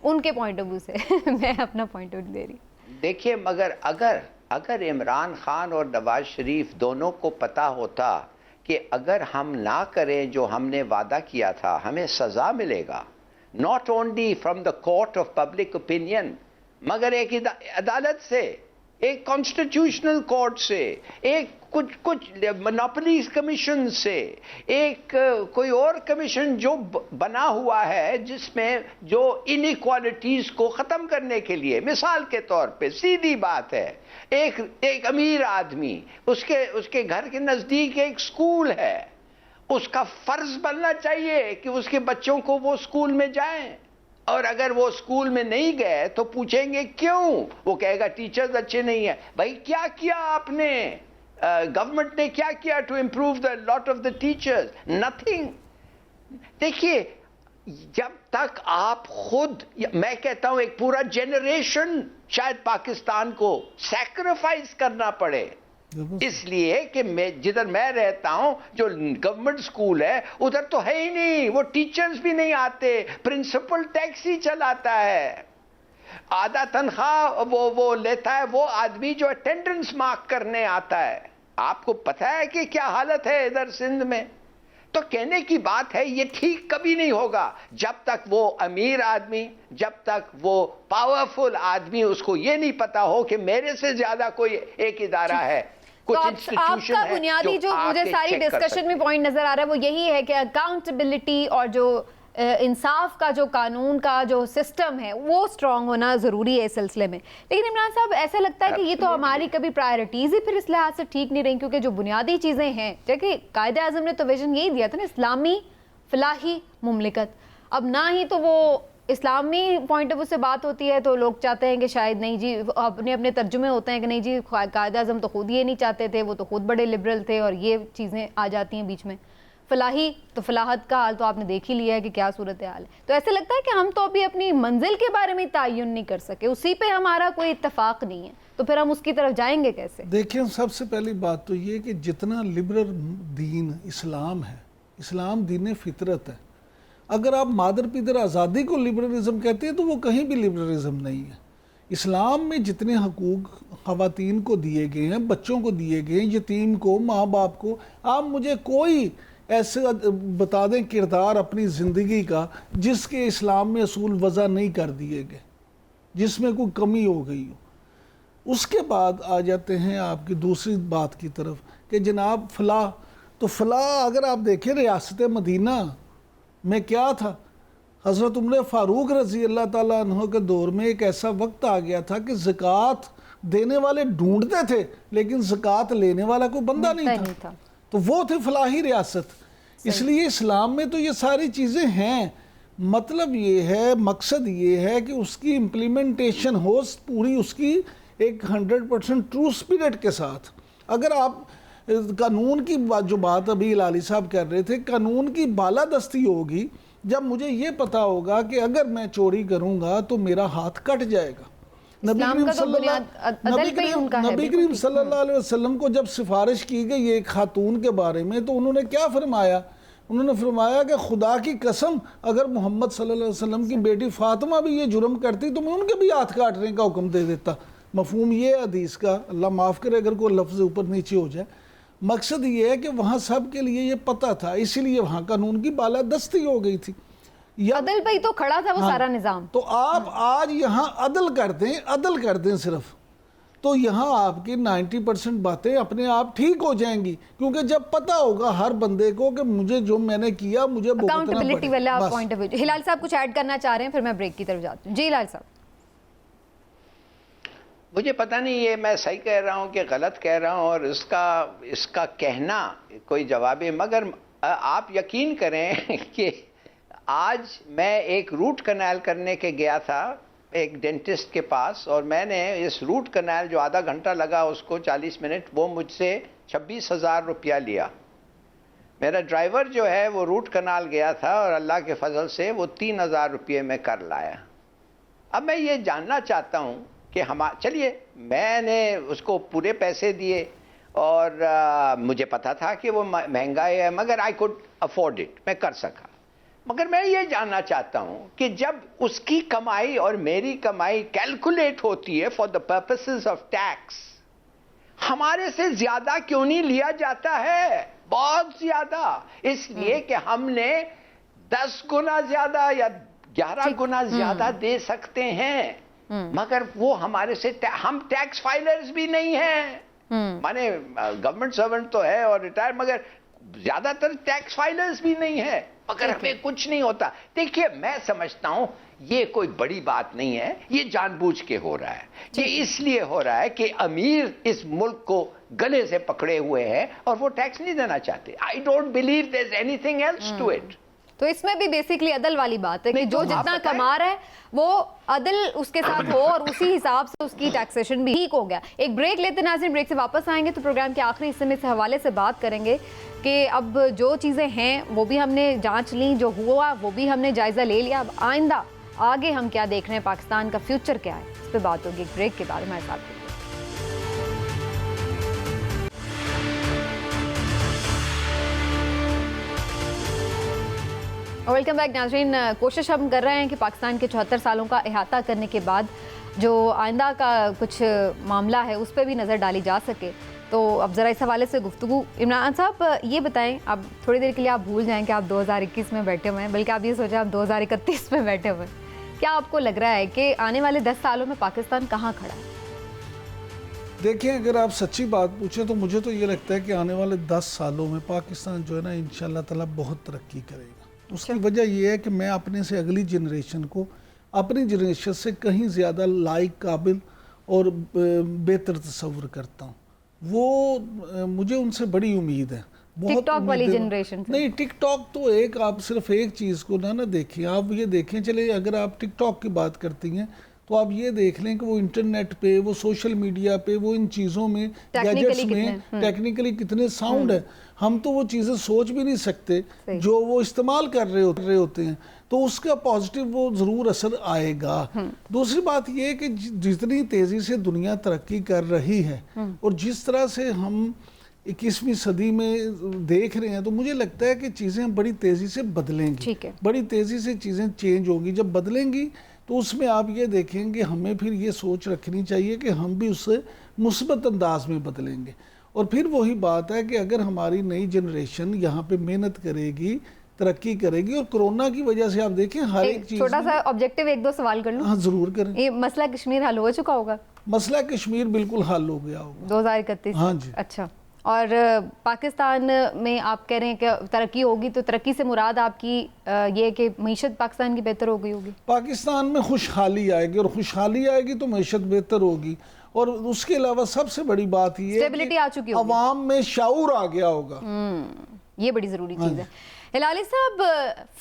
ان کے پوائنٹ آف ویو سے؟ میں اپنا پوائنٹ آف ویو دے رہی. دیکھیے مگر اگر عمران خان اور نواز شریف دونوں کو پتا ہوتا کہ اگر ہم نہ کریں جو ہم نے وعدہ کیا تھا ہمیں سزا ملے گا، not only from the court of public opinion, مگر ایک عدالت سے، ایک کانسٹیٹیوشنل کورٹ سے، ایک کچھ مونوپولیز کمیشن سے، ایک کوئی اور کمیشن جو بنا ہوا ہے جس میں جو انیکوالٹیز کو ختم کرنے کے لیے، مثال کے طور پہ سیدھی بات ہے، ایک امیر آدمی اس کے گھر کے نزدیک ایک سکول ہے، اس کا فرض بننا چاہیے کہ اس کے بچوں کو وہ سکول میں جائیں، اور اگر وہ سکول میں نہیں گئے تو پوچھیں گے کیوں؟ وہ کہے گا ٹیچرز اچھے نہیں ہیں. بھائی کیا کیا آپ نے، گورنمنٹ نے کیا کیا to improve the lot of the teachers? Nothing. دیکھیے جب تک آپ خود، میں کہتا ہوں ایک پورا جنریشن شاید پاکستان کو سیکریفائز کرنا پڑے، اس لیے کہ جدھر میں رہتا ہوں جو گورنمنٹ سکول ہے ادھر تو ہے ہی نہیں، وہ ٹیچرز بھی نہیں آتے، پرنسپل ٹیکسی چلاتا ہے، آدھا تنخواہ وہ لیتا ہے وہ آدمی جو اٹینڈنس مارک کرنے آتا ہے. آپ کو پتہ ہے کہ کیا حالت ہے ادھر سندھ میں؟ تو کہنے کی بات ہے یہ ٹھیک کبھی نہیں ہوگا جب تک وہ امیر آدمی، جب تک وہ پاورفل آدمی اس کو یہ نہیں پتا ہو کہ میرے سے زیادہ کوئی ایک ادارہ ہے. تو آپ کا بنیادی جو مجھے ساری ڈسکشن میں پوائنٹ نظر آ رہا ہے وہ یہی ہے کہ اکاؤنٹیبلٹی اور جو انصاف کا جو قانون کا جو سسٹم ہے وہ اسٹرانگ ہونا ضروری ہے اس سلسلے میں. لیکن عمران صاحب ایسا لگتا ہے کہ یہ تو ہماری کبھی پرائرٹیز ہی پھر اس لحاظ سے ٹھیک نہیں رہی، کیونکہ جو بنیادی چیزیں ہیں دیکھیں قائد اعظم نے تو ویژن یہی دیا تھا نا، اسلامی فلاحی مملکت. اب نہ ہی تو وہ اسلامی پوائنٹ آف ویو سے بات ہوتی ہے تو لوگ چاہتے ہیں کہ شاید نہیں جی، اپنے ترجمے ہوتے ہیں کہ نہیں جی قائد اعظم تو خود یہ نہیں چاہتے تھے، وہ تو خود بڑے لبرل تھے، اور یہ چیزیں آ جاتی ہیں بیچ میں. فلاحی تو فلاحت کا حال تو آپ نے دیکھ ہی لیا ہے کہ کیا صورتحال ہے. تو ایسے لگتا ہے کہ ہم تو ابھی اپنی منزل کے بارے میں تعین نہیں کر سکے، اسی پہ ہمارا کوئی اتفاق نہیں ہے، تو پھر ہم اس کی طرف جائیں گے کیسے؟ دیکھیں سب سے پہلی بات تو یہ کہ جتنا لبرل دین اسلام ہے، اسلام دین فطرت ہے. اگر آپ مادر پیدر آزادی کو لبرلزم کہتے ہیں تو وہ کہیں بھی لبرلزم نہیں ہے. اسلام میں جتنے حقوق خواتین کو دیے گئے ہیں، بچوں کو دیے گئے ہیں، یتیم کو، ماں باپ کو، آپ مجھے کوئی ایسے بتا دیں کردار اپنی زندگی کا جس کے اسلام میں اصول وضع نہیں کر دیے گئے، جس میں کوئی کمی ہو گئی ہو. اس کے بعد آ جاتے ہیں آپ کی دوسری بات کی طرف کہ جناب فلاح، تو فلاح اگر آپ دیکھیں ریاست مدینہ میں کیا تھا، حضرت عمر فاروق رضی اللہ تعالیٰ عنہ کے دور میں ایک ایسا وقت آ گیا تھا کہ زکوٰۃ دینے والے ڈھونڈتے تھے لیکن زکوٰۃ لینے والا کوئی بندہ نہیں تھا. تو وہ تھی فلاحی ریاست. اس لیے اسلام میں تو یہ ساری چیزیں ہیں. مطلب یہ ہے، مقصد یہ ہے کہ اس کی امپلیمنٹیشن ہو پوری اس کی ایک 100% ٹرو سپرٹ کے ساتھ. اگر آپ قانون کی جو بات ابھی ہلالی صاحب کر رہے تھے، قانون کی بالادستی ہوگی جب مجھے یہ پتا ہوگا کہ اگر میں چوری کروں گا تو میرا ہاتھ کٹ جائے گا. نبی کریم صلی اللہ علیہ وسلم کو جب سفارش کی گئی ایک خاتون کے بارے میں تو انہوں نے کیا فرمایا؟ انہوں نے فرمایا کہ خدا کی قسم اگر محمد صلی اللہ علیہ وسلم کی بیٹی فاطمہ بھی یہ جرم کرتی تو میں ان کے بھی ہاتھ کاٹنے کا حکم دے دیتا. مفہوم یہ ہے حدیث کا، اللہ معاف کرے اگر کوئی لفظ اوپر نیچے ہو جائے. مقصد یہ ہے کہ وہاں سب کے لیے یہ پتہ تھا، اسی لیے وہاں قانون کی بالادستی ہو گئی تھی. عدل پہ ہی تو کھڑا تھا وہ سارا نظام. تو آپ آج یہاں عدل کر دیں صرف، تو یہاں آپ کی 90% باتیں اپنے آپ ٹھیک ہو جائیں گی، کیونکہ جب پتہ ہوگا ہر بندے کو کہ مجھے جو میں نے کیا مجھے اکاؤنٹیبلٹی والا پوائنٹ آف ویو. ہلال صاحب کچھ ایڈ کرنا چاہ رہے ہیں، پھر میں بریک کی طرف جاتی ہوں. جی ہلال صاحب. مجھے پتہ نہیں یہ میں صحیح کہہ رہا ہوں کہ غلط کہہ رہا ہوں، اور اس کا کہنا کوئی جواب ہے، مگر آپ یقین کریں کہ آج میں ایک روٹ کنال کرنے کے گیا تھا ایک ڈینٹسٹ کے پاس، اور میں نے اس روٹ کنال جو آدھا گھنٹہ لگا اس کو 40 منٹ، وہ مجھ سے 26,000 روپیہ لیا. میرا ڈرائیور جو ہے وہ روٹ کنال گیا تھا اور اللہ کے فضل سے وہ 3,000 روپیے میں کر لایا. اب میں یہ جاننا چاہتا ہوں کہ چلیے میں نے اس کو پورے پیسے دیے اور مجھے پتا تھا کہ وہ مہنگا ہے، مگر آئی کوڈ افورڈ اٹ، میں کر سکا. مگر میں یہ جاننا چاہتا ہوں کہ جب اس کی کمائی اور میری کمائی کیلکولیٹ ہوتی ہے for the purposes of tax, ہمارے سے زیادہ کیوں نہیں لیا جاتا ہے؟ بہت زیادہ. اس لیے کہ ہم نے 10 گنا زیادہ یا 11 گنا زیادہ دے سکتے ہیں، مگر وہ ہمارے سے ہم ٹیکس فائلرز بھی نہیں ہیں. مانے گورنمنٹ سرونٹ تو ہے اور ریٹائر، مگر زیادہ تر ٹیکس فائلرز بھی نہیں ہے، مگر ہمیں کچھ نہیں ہوتا. دیکھیے میں سمجھتا ہوں یہ کوئی بڑی بات نہیں ہے، یہ جان بوجھ کے ہو رہا ہے. یہ اس لیے ہو رہا ہے کہ امیر اس ملک کو گلے سے پکڑے ہوئے ہیں اور وہ ٹیکس نہیں دینا چاہتے. I don't believe there is anything else to it. تو اس میں بھی بیسکلی عدل والی بات ہے کہ جو جتنا کما رہا ہے وہ عدل اس کے ساتھ ہو اور اسی حساب سے اس کی ٹیکسیشن بھی ٹھیک ہو گیا. ایک بریک لیتے ناظرین، بریک سے واپس آئیں گے تو پروگرام کے آخری حصے میں اس حوالے سے بات کریں گے کہ اب جو چیزیں ہیں وہ بھی ہم نے جانچ لیں، جو ہوا وہ بھی ہم نے جائزہ لے لیا. اب آئندہ آگے ہم کیا دیکھ رہے ہیں، پاکستان کا فیوچر کیا ہے، اس پہ بات ہوگی. ایک بریک کے بعد ہمارے ساتھ رہیے. ویلکم بیک ناظرین. کوشش ہم کر رہے ہیں کہ پاکستان کے 74 سالوں کا احاطہ کرنے کے بعد جو آئندہ کا کچھ معاملہ ہے اس پہ بھی نظر ڈالی جا سکے. تو اب ذرا اس حوالے سے گفتگو. عمران صاحب یہ بتائیں، اب تھوڑی دیر کے لیے آپ بھول جائیں کہ آپ 2021 میں بیٹھے ہوئے ہیں، بلکہ آپ یہ سوچیں آپ 2031 میں بیٹھے ہوئے ہیں. کیا آپ کو لگ رہا ہے کہ آنے والے 10 سالوں میں پاکستان کہاں کھڑا ہے؟ دیکھیں اگر آپ سچی بات پوچھیں تو مجھے تو یہ لگتا ہے کہ آنے والے 10 سالوں میں پاکستان جو ہے نا انشاءاللہ تعالیٰ بہت ترقی کرے گا. اس کی وجہ یہ ہے کہ میں اپنے سے اگلی جنریشن کو اپنی جنریشن سے کہیں زیادہ لائق، قابل اور بہتر تصور کرتا ہوں. وہ مجھے ان سے بڑی امید ہے. ٹک ٹاک والی جنریشن نہیں، ٹک ٹاک تو ایک آپ صرف ایک چیز کو نہ دیکھیں، آپ یہ دیکھیں. چلے اگر آپ ٹک ٹاک کی بات کرتی ہیں تو آپ یہ دیکھ لیں کہ وہ انٹرنیٹ پہ، وہ سوشل میڈیا پہ، وہ ان چیزوں میں گیجٹس میں ٹیکنیکلی کتنے ساؤنڈ ہے. ہم تو وہ چیزیں سوچ بھی نہیں سکتے جو وہ استعمال کر رہے ہوتے ہیں. تو اس کا پازیٹیو وہ ضرور اثر آئے گا. دوسری بات یہ ہے کہ جتنی تیزی سے دنیا ترقی کر رہی ہے اور جس طرح سے ہم 21ویں صدی میں دیکھ رہے ہیں، تو مجھے لگتا ہے کہ چیزیں بڑی تیزی سے بدلیں گی. بڑی تیزی سے چیزیں چینج ہوں گی. جب بدلیں گی تو اس میں آپ یہ دیکھیں گے ہمیں پھر یہ سوچ رکھنی چاہیے کہ ہم بھی اس سے مثبت انداز میں بدلیں گے. اور پھر وہی بات ہے کہ اگر ہماری نئی جنریشن یہاں پہ محنت کرے گی، ترقی کرے گی. اور کرونا کی وجہ سے آپ دیکھیں ہر ایک چیز. چھوٹا سا آبجیکٹیو ایک دو سوال کر لوں. ہاں ضرور کریں. یہ مسئلہ کشمیر حل ہو چکا ہوگا؟ مسئلہ کشمیر بالکل حل ہو گیا ہوگا 2031. ہاں جی. اچھا. اور پاکستان میں آپ کہہ رہے ہیں کہ ترقی ہوگی، تو ترقی سے مراد آپ کی یہ کہ معیشت پاکستان کی بہتر ہو گئی ہوگی؟ پاکستان میں خوشحالی آئے گی، اور خوشحالی آئے گی تو معیشت بہتر ہوگی. اور اس کے علاوہ سب سے بڑی بات یہ ہے کہ عوام میں شعور آ گیا ہوگا. یہ بڑی ضروری چیز ہے. ہلالی صاحب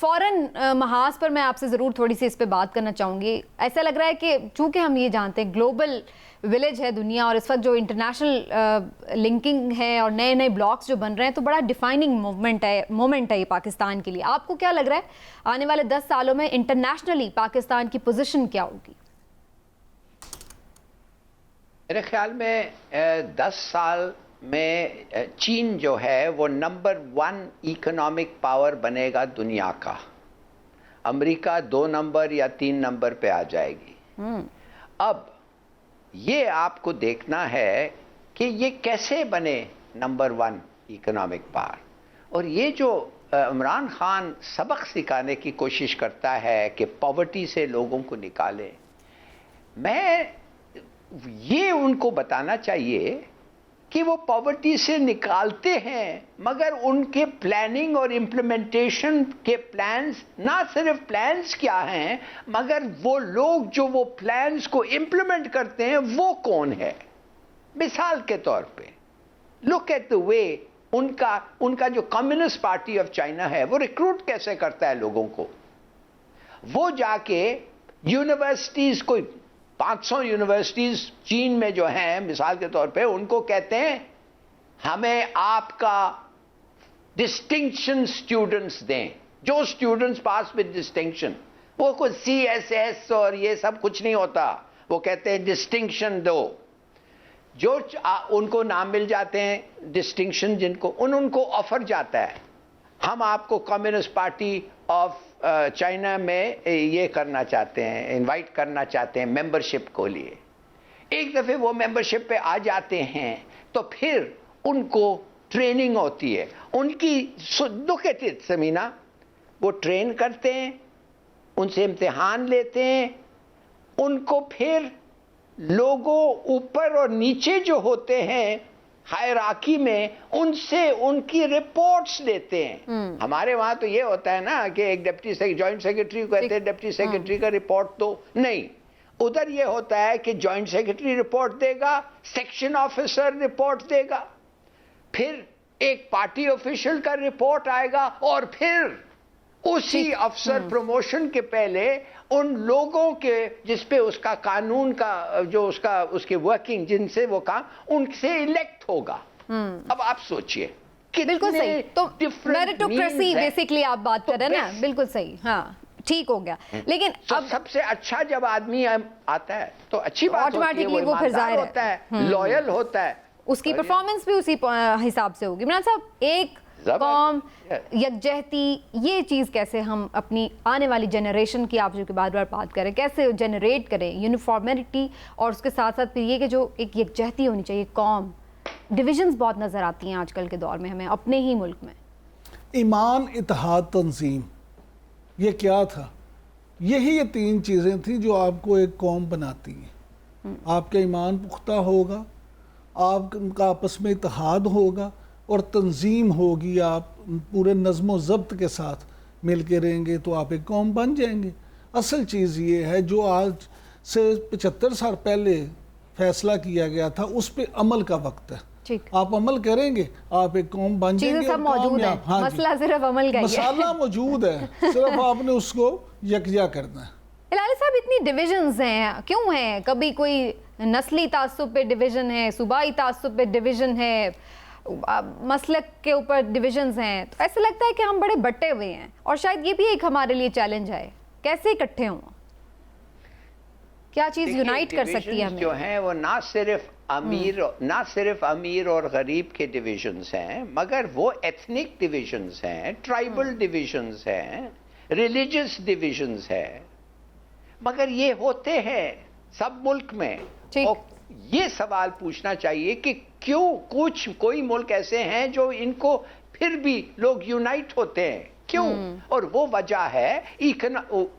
فوراً محاذ پر میں آپ سے ضرور تھوڑی سی اس پہ بات کرنا چاہوں گی. ایسا لگ رہا ہے کہ چونکہ ہم یہ جانتے ہیں گلوبل ولیج ہے دنیا اور اس وقت جو انٹرنیشنل لنکنگ ہے اور نئے نئے بلاکس جو بن رہے ہیں تو بڑا ڈیفائننگ مومنٹ ہے یہ پاکستان کے لیے. آپ کو کیا لگ رہا ہے آنے والے 10 سالوں میں انٹرنیشنلی پاکستان کی پوزیشن کیا ہوگی؟ میرے خیال میں 10 سال میں چین جو ہے وہ نمبر 1 اکنامک پاور بنے گا دنیا کا. امریکہ 2 نمبر یا 3 نمبر پہ آ جائے گی. اب یہ آپ کو دیکھنا ہے کہ یہ کیسے بنے نمبر 1 اکنامک پاور. اور یہ جو عمران خان سبق سکھانے کی کوشش کرتا ہے کہ پاورٹی سے لوگوں کو نکالے, میں یہ ان کو بتانا چاہیے کہ وہ پاورٹی سے نکالتے ہیں مگر ان کے پلاننگ اور امپلیمنٹیشن کے پلانز, نہ صرف پلانز کیا ہیں مگر وہ لوگ جو وہ پلانز کو امپلیمنٹ کرتے ہیں وہ کون ہے. مثال کے طور پہ لک ایٹ دی وے ان کا جو کمیونسٹ پارٹی آف چائنا ہے وہ ریکروٹ کیسے کرتا ہے لوگوں کو. وہ جا کے یونیورسٹیز کو 500 یونیورسٹیز چین میں جو ہیں مثال کے طور پہ ان کو کہتے ہیں ہمیں آپ کا ڈسٹنکشن سٹوڈنٹس دیں. جو سٹوڈنٹس پاس ود ڈسٹنکشن, وہ کوئی CSS اور یہ سب کچھ نہیں ہوتا, وہ کہتے ہیں ڈسٹنکشن دو. جو ان کو نام مل جاتے ہیں ڈسٹنکشن جن کو ان کو آفر جاتا ہے ہم آپ کو کمیونسٹ پارٹی آف چائنا میں یہ کرنا چاہتے ہیں, انوائٹ کرنا چاہتے ہیں ممبرشپ کو لیے. ایک دفعہ وہ ممبرشپ پہ آ جاتے ہیں تو پھر ان کو ٹریننگ ہوتی ہے. ان کی دکھت سمینا وہ ٹرین کرتے ہیں, ان سے امتحان لیتے ہیں, ان کو پھر لوگوں اوپر اور نیچے جو ہوتے ہیں ہائرارکی میں ان سے ان کی رپورٹس لیتے ہیں. ہمارے وہاں تو یہ ہوتا ہے نا کہ ایک ڈپٹی جوائنٹ سیکرٹری کو کہتے ہیں ڈپٹی سیکرٹری کا رپورٹ تو نہیں. ادھر یہ ہوتا ہے کہ جوائنٹ سیکرٹری رپورٹ دے گا, سیکشن آفیسر رپورٹ دے گا, پھر ایک پارٹی آفیشل کا رپورٹ آئے گا, اور پھر اسی افسر پروموشن کے پہلے ان لوگوں کے جس پہ اس کا قانون کا جو اس کے ورکنگ جن سے وہ کام ان سے الیکٹ ہوگا. اب آپ سوچئے بالکل صحیح, تو میریٹوکریسی بیسیکلی آپ بات کر رہے ہیں نا, بالکل صحیح, ہاں ٹھیک ہو گیا. لیکن اب سب سے اچھا جب آدمی آتا ہے تو اچھی بات ہوتی ہے, وہ پھر ظاہر ہوتا ہے, لویل ہوتا ہے, اس کی پرفارمنس بھی اسی حساب سے ہوگی. عمران صاحب ایک قوم یکجہتی یہ چیز کیسے ہم اپنی آنے والی جنریشن کی آپ جو کہ بار بار بات کریں کیسے جنریٹ کریں یونیفارمٹی, اور اس کے ساتھ ساتھ پھر یہ کہ جو ایک یکجہتی ہونی چاہیے قوم. ڈویژنز بہت نظر آتی ہیں آج کل کے دور میں ہمیں اپنے ہی ملک میں. ایمان, اتحاد, تنظیم, یہ کیا تھا؟ یہی یہ 3 چیزیں تھیں جو آپ کو ایک قوم بناتی ہیں. آپ کا ایمان پختہ ہوگا, آپ کا آپس میں اتحاد ہوگا, اور تنظیم ہوگی, آپ پورے نظم و ضبط کے ساتھ مل کے رہیں گے تو آپ ایک قوم بن جائیں گے. اصل چیز یہ ہے جو آج سے 75 سال پہلے فیصلہ کیا گیا تھا اس پہ عمل کا وقت ہے. آپ عمل کریں گے آپ ایک قوم بن جائیں گے. چیزیں سب موجود ہیں, مسئلہ صرف عمل کا ہی ہے. مسئلہ موجود ہے, صرف آپ نے اس کو یکجا کرنا ہے. ہلالی صاحب اتنی ڈویژنز ہیں کیوں ہیں؟ کبھی کوئی نسلی تعصب پہ ڈویژن ہے, صوبائی تعصب پہ ڈویژن ہے, مسلک کے اوپر ڈویژنز ہیں, تو ایسا لگتا ہے کہ ہم بڑے بٹے ہوئے ہیں, اور شاید یہ بھی ایک ہمارے لیے چیلنج ہے کیسے اکٹھے ہوں, کیا چیز یونائٹ کر سکتی ہے ہمیں؟ جو ہیں وہ نہ صرف امیر اور غریب کے ڈویژنز ہیں مگر وہ ایتھنک ڈویژنز ہیں, ٹرائبل ڈویژنز ہیں, ریلیجس ڈویژنز ہیں, مگر یہ ہوتے ہیں سب ملک میں. اور یہ سوال پوچھنا چاہیے کہ کیوں کوئی ملک ایسے ہیں جو ان کو پھر بھی لوگ یونائٹ ہوتے ہیں, کیوں؟ اور وہ وجہ ہے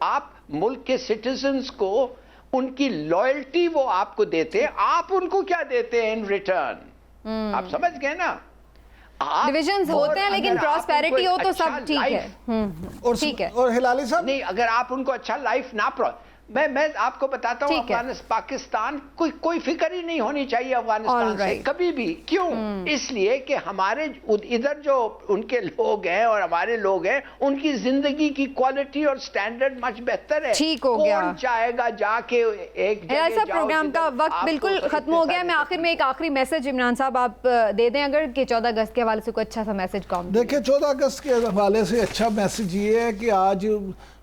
آپ ملک کے سٹیزنز کو ان کی لائلٹی وہ آپ کو دیتے ہیں, آپ ان کو کیا دیتے ہیں ان ریٹرن؟ آپ سمجھ گئے نا. ڈویژنز ہوتے ہیں لیکن پراسپیرٹی ہو تو سب ٹھیک ہے. اور ہلالی صاحب نہیں, اگر آپ ان کو اچھا لائف نہ میں آپ کو بتاتا ہوں، پاکستان کوئی فکر ہی نہیں ہونی چاہیے افغانستان سے کبھی بھی. کیوں؟ اس لیے کہ ہمارے ادھر جو ان کے لوگ ہیں اور ہمارے لوگ ہیں، ان کی زندگی کی کوالٹی اور سٹینڈرڈ مچ بہتر ہے. ٹھیک ہو گیا. کون چاہے گا جا کے ایک جگہ ایسا پروگرام کا وقت بالکل ختم ہو گیا. میں آخر میں ایک آخری میسج عمران صاحب آپ دے دیں اگر، کہ 14 اگست کے حوالے سے کوئی اچھا سا میسج قوم. دیکھیں 14 اگست کے حوالے سے اچھا میسج یہ ہے کہ آج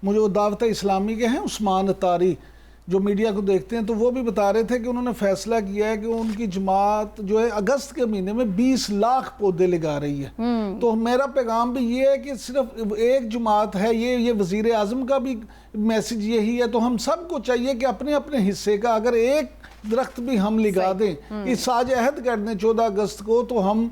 مجھے وہ دعوت اسلامی کے ہیں عثمان اتاری جو میڈیا کو دیکھتے ہیں، تو وہ بھی بتا رہے تھے کہ انہوں نے فیصلہ کیا ہے کہ ان کی جماعت جو ہے اگست کے مہینے میں 20 لاکھ پودے لگا رہی ہے. تو میرا پیغام بھی یہ ہے کہ صرف ایک جماعت ہے، یہ وزیر اعظم کا بھی میسج یہی ہے. تو ہم سب کو چاہیے کہ اپنے اپنے حصے کا اگر ایک درخت بھی ہم لگا دیں، اس ساج عہد کر دیں 14 اگست کو، تو ہم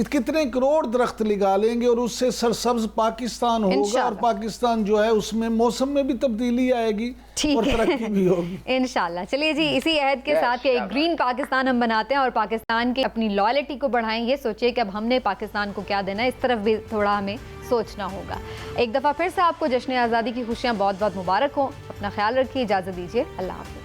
کتنے کروڑ درخت لگا لیں گے اور اس سے سرسبز پاکستان ہوگا، اور پاکستان جو ہے اس میں موسم میں بھی تبدیلی آئے گی اور ترقی بھی ہوگی انشاءاللہ. چلیے جی، اسی عہد کے ساتھ کہ ایک گرین پاکستان ہم بناتے ہیں اور پاکستان کی اپنی لائلٹی کو بڑھائیں. یہ سوچیں کہ اب ہم نے پاکستان کو کیا دینا ہے، اس طرف بھی تھوڑا ہمیں سوچنا ہوگا. ایک دفعہ پھر سے آپ کو جشن آزادی کی خوشیاں بہت بہت مبارک ہوں. اپنا خیال رکھیے، اجازت دیجیے، اللہ حافظ.